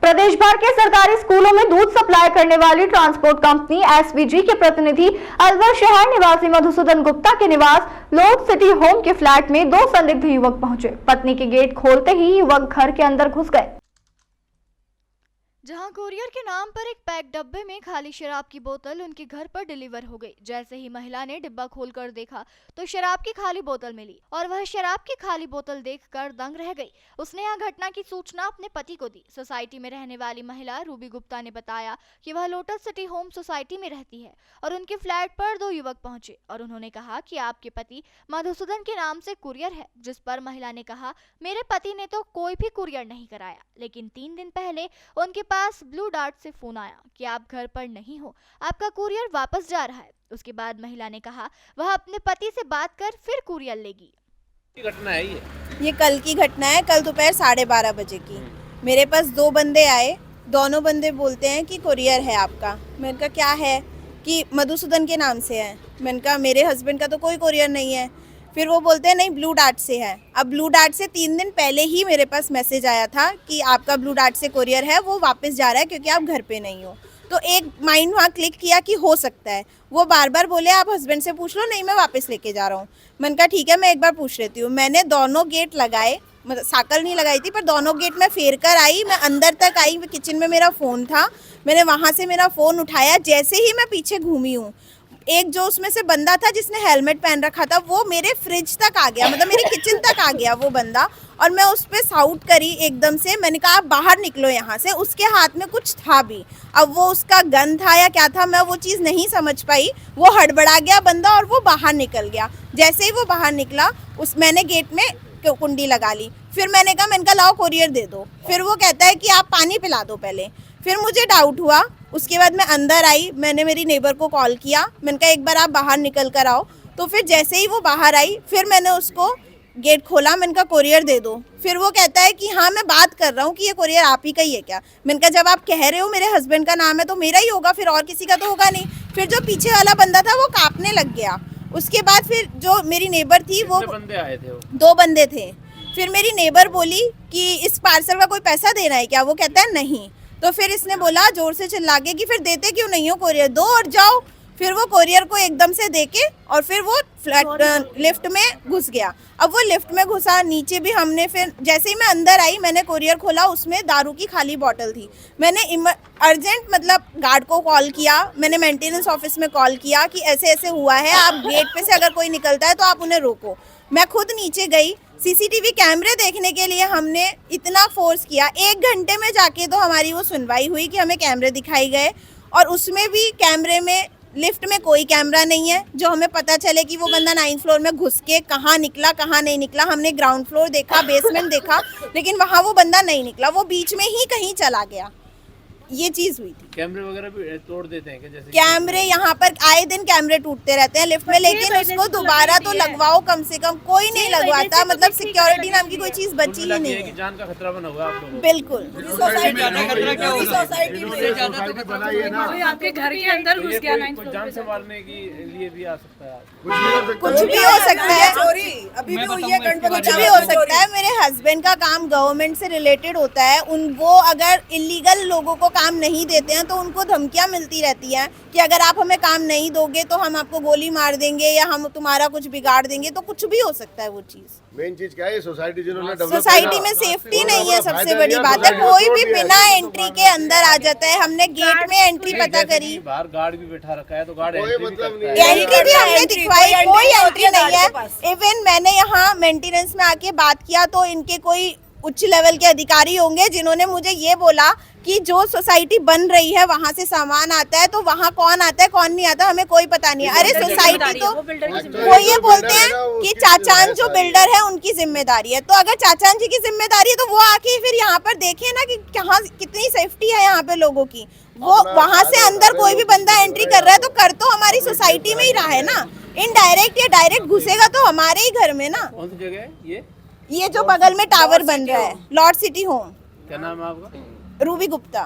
प्रदेश भर के सरकारी स्कूलों में दूध सप्लाई करने वाली ट्रांसपोर्ट कंपनी एसवीजी के प्रतिनिधि अलवर शहर निवासी मधुसूदन गुप्ता के निवास लॉर्ड सिटी होम के फ्लैट में दो संदिग्ध युवक पहुंचे। पत्नी के गेट खोलते ही युवक घर के अंदर घुस गए, जहां कुरियर के नाम पर एक पैक डब्बे में खाली शराब की बोतल उनके घर पर डिलीवर हो गई। जैसे ही महिला ने डिब्बा खोलकर देखा तो शराब की खाली बोतल मिली और वह शराब की खाली बोतल देखकर दंग रह गई। उसने यह घटना की सूचना अपने पति को दी। सोसाइटी में रहने वाली महिला रूबी गुप्ता ने बताया कि वह लोटस सिटी होम सोसाइटी में रहती है और उनके फ्लैट पर दो युवक पहुंचे और उन्होंने कहा कि आपके पति मधुसूदन के नाम से कुरियर है। जिस पर महिला ने कहा, मेरे पति ने तो कोई भी कुरियर नहीं कराया, लेकिन 3 दिन पहले उनके पास ब्लू डार्ट से फोन आया कि आप घर पर नहीं हो, आपका कुरियर वापस जा रहा है। उसके बाद महिला ने कहा वह अपने पति से बात कर फिर कुरियर लेगी। घटना है ये कल की घटना है। कल दोपहर 12:30 बजे की मेरे पास 2 बंदे आए। दोनों बंदे बोलते हैं कि कुरियर है आपका। मैंने कहा क्या है, कि मधुसूदन के नाम से है। मैंने कहा मेरे हस्बैंड का तो कोई कुरियर नहीं है। फिर वो बोलते हैं नहीं ब्लू डार्ट से है। अब ब्लू डार्ट से 3 दिन पहले ही मेरे पास मैसेज आया था कि आपका ब्लू डार्ट से कुरियर है, वो वापस जा रहा है क्योंकि आप घर पे नहीं हो। तो एक माइंड वहाँ क्लिक किया कि हो सकता है। वो बार बार बोले आप हस्बैंड से पूछ लो, नहीं मैं वापस लेके जा रहा हूँ। मैंने कहा ठीक है मैं एक बार पूछ लेती हूँ। मैंने दोनों गेट लगाए, मतलब साकल नहीं लगाई थी पर दोनों गेट में फेर कर आई। मैं अंदर तक आई, किचन में मेरा फ़ोन था, मैंने वहाँ से मेरा फ़ोन उठाया। जैसे ही मैं पीछे घूमी हूँ, एक जो उसमें से बंदा था जिसने हेलमेट पहन रखा था वो मेरे फ्रिज तक आ गया, मतलब मेरी किचन तक आ गया वो बंदा। और मैं उस पर साउट करी एकदम से, मैंने कहा आप बाहर निकलो यहाँ से। उसके हाथ में कुछ था भी, अब वो उसका गन था या क्या था मैं वो चीज़ नहीं समझ पाई। वो हड़बड़ा गया बंदा और वो बाहर निकल गया। जैसे ही वो बाहर निकला मैंने गेट में कुंडी लगा ली। फिर मैंने कहा लाओ कुरियर दे दो। फिर वो कहता है कि आप पानी पिला दो पहले। फिर मुझे डाउट हुआ। उसके बाद मैं अंदर आई, मैंने मेरी नेबर को कॉल किया, मैंने कहा एक बार आप बाहर निकल कर आओ। तो फिर जैसे ही वो बाहर आई फिर मैंने उसको गेट खोला, मैंने कहा कुरियर दे दो। फिर वो कहता है कि हाँ मैं बात कर रहा हूँ कि ये कुरियर आप ही का ही है क्या। मैंने कहा जब आप कह रहे हो मेरे हस्बैंड का नाम है तो मेरा ही होगा, फिर और किसी का तो होगा नहीं। फिर जो पीछे वाला बंदा था वो कांपने लग गया। उसके बाद फिर जो मेरी नेबर थी वो बंदे आए थे, 2 बंदे थे। फिर मेरी नेबर बोली कि इस पार्सल का कोई पैसा देना है क्या। वो कहता है नहीं। तो फिर इसने बोला जोर से चिल्ला के कि फिर देते क्यों नहीं हो कुरियर, दो और जाओ। फिर वो कुरियर को एकदम से देके और फिर वो फ्लैट लिफ्ट में घुस गया। अब वो लिफ्ट में घुसा, नीचे भी हमने फिर जैसे ही मैं अंदर आई मैंने कुरियर खोला, उसमें दारू की खाली बोतल थी। मैंने अर्जेंट मतलब गार्ड को कॉल किया, मैंने मेंटेनेंस ऑफिस में कॉल किया कि ऐसे ऐसे हुआ है, आप गेट पे से अगर कोई निकलता है तो आप उन्हें रोको। मैं खुद नीचे गई, सीसीटीवी कैमरे देखने के लिए हमने इतना फोर्स किया। 1 घंटे में जाके तो हमारी वो सुनवाई हुई कि हमें कैमरे दिखाई गए और उसमें भी कैमरे में लिफ्ट में कोई कैमरा नहीं है जो हमें पता चले कि वो बंदा 9th फ्लोर में घुस के कहाँ निकला कहाँ नहीं निकला। हमने ग्राउंड फ्लोर देखा, बेसमेंट देखा, लेकिन वहाँ वो बंदा नहीं निकला, वो बीच में ही कहीं चला गया। ये चीज हुई थी। कैमरे वगैरह भी तोड़ देते हैं क्या? जैसे कैमरे यहाँ पर आए दिन कैमरे टूटते रहते हैं लिफ्ट में, लेकिन उसको दोबारा तो लगवाओ कम से कम, कोई नहीं लगवाता। मतलब सिक्योरिटी नाम की कोई चीज बची ही नहीं है। जान का खतरा बना हुआ है आप लोगों को। बिल्कुल आपके घर के अंदर घुस गया। जान संभालने के लिए भी आ सकता है, कुछ भी हो सकता है, कुछ भी हो सकता है। मेरे हस्बैंड का काम गवर्नमेंट से रिलेटेड होता है। वो अगर इलीगल लोगों को काम नहीं देते हैं तो उनको धमकियां मिलती रहती हैं कि अगर आप हमें काम नहीं दोगे तो हम आपको गोली मार देंगे या हम तुम्हारा कुछ बिगाड़ देंगे। तो कुछ भी हो सकता है। वो चीज मेन चीज क्या है, सोसाइटी जिन्होंने सोसाइटी में सेफ्टी नहीं है, सबसे बड़ी बात है। कोई भी बिना एंट्री के अंदर आ जाता है। हमने गेट में एंट्री पता करी, बाहर गार्ड भी बैठा रखा है तो गार्ड एंट्री भी हमने दिखवाई, कोई एंट्री नहीं है। इवन मैंने यहाँ मेंटेनेंस में आके बात किया तो इनके कोई उच्च लेवल के अधिकारी होंगे जिन्होंने मुझे ये बोला कि जो सोसाइटी बन रही है वहाँ से सामान आता है तो वहाँ कौन आता है कौन नहीं आता हमें कोई पता नहीं है। अरे सोसाइटी तो वो ये बोलते हैं कि चाचान जो बिल्डर है उनकी जिम्मेदारी है। तो अगर चाचान जी की जिम्मेदारी है तो वो आके फिर यहाँ पर देखे ना कि कहाँ कितनी सेफ्टी है यहाँ पे लोगों की। वो वहाँ से अंदर कोई भी बंदा एंट्री कर रहा है तो कर तो हमारी सोसाइटी में ही रहा है ना। इनडायरेक्ट या डायरेक्ट घुसेगा तो हमारे ही घर में ना। कौन सी जगह है ये जो बगल में टावर बन रहा है, लॉर्ड सिटी होम। क्या नाम है आपका? रूबी गुप्ता।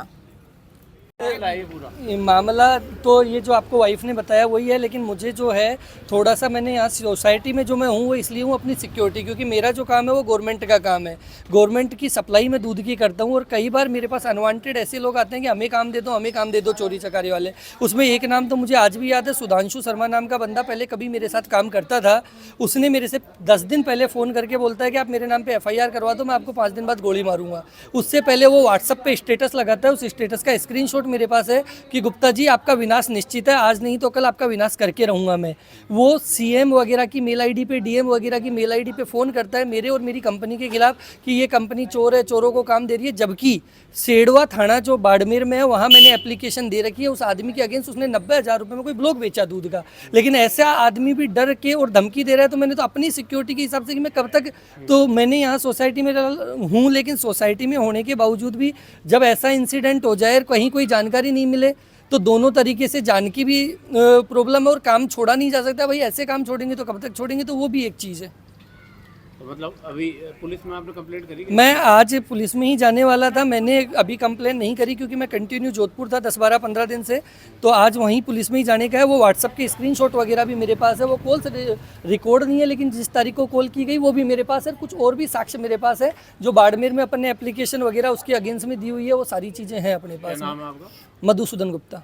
मामला है ये पूरा? ये मामला तो ये जो आपको वाइफ ने बताया वही है, लेकिन मुझे जो है थोड़ा सा, मैंने यहाँ सोसाइटी में जो मैं हूँ वो इसलिए हूँ अपनी सिक्योरिटी, क्योंकि मेरा जो काम है वो गवर्नमेंट का काम है। गवर्नमेंट की सप्लाई में दूध की करता हूँ और कई बार मेरे पास अनवांटेड ऐसे लोग आते हैं कि हमें काम दे दो, हमें काम दे दो, चोरी चकारी वाले। उसमें एक नाम तो मुझे आज भी याद है, सुधांशु शर्मा नाम का बंदा पहले कभी मेरे साथ काम करता था। उसने मेरे से 10 दिन पहले फ़ोन करके बोलता है कि आप मेरे नाम पे FIR करवा दो, मैं आपको 5 दिन बाद गोली मारूंगा। उससे पहले वो व्हाट्सएप पे स्टेटस लगाता है, उस स्टेटस का स्क्रीनशॉट मेरे पास है कि गुप्ता जी आपका विनाश निश्चित है, आज नहीं तो कल आपका विनाश करके रहूँगा मैं। वो CM वगैरह की मेल ID पे, DM वगैरह की मेल ID पे फ़ोन करता है मेरे और मेरी कंपनी के खिलाफ कि ये कंपनी चोर है, चोरों को काम दे रही है। जबकि सेडवा थाना जो बाड़मेर में है वहाँ मैंने एप्लीकेशन दे रखी है उस आदमी के अगेंस्ट, उसने 90,000 रुपये में कोई ब्लॉक बेचा दूध का। लेकिन ऐसा आदमी भी डर के और धमकी दे रहा है, तो मैंने तो अपनी सिक्योरिटी के हिसाब से कि मैं कब तक, तो मैंने यहाँ सोसाइटी में हूँ, लेकिन सोसाइटी में होने के बावजूद भी जब ऐसा इंसिडेंट हो जाए, कहीं कोई जानकारी नहीं मिले, तो दोनों तरीके से जान की भी प्रॉब्लम है और काम छोड़ा नहीं जा सकता। भाई ऐसे काम छोड़ेंगे तो कब तक छोड़ेंगे, तो वो भी एक चीज़ है। तो मतलब अभी पुलिस में आपने कंप्लेंट करी? मैं आज पुलिस में ही जाने वाला था, मैंने अभी कंप्लेन नहीं करी क्योंकि मैं कंटिन्यू जोधपुर था 10, 12, 15 दिन से, तो आज वहीं पुलिस में ही जाने का है। वो व्हाट्सअप के स्क्रीनशॉट वगैरह भी मेरे पास है, वो कॉल से रिकॉर्ड नहीं है, लेकिन जिस तारीख को कॉल की गई वो भी मेरे पास है। कुछ और भी साक्ष्य मेरे पास है जो बाड़मेर में अपने एप्लीकेशन वगैरह उसके अगेंस्ट में दी हुई है, वो सारी चीज़ें हैं अपने पास। नाम है आपका? मधुसूदन गुप्ता।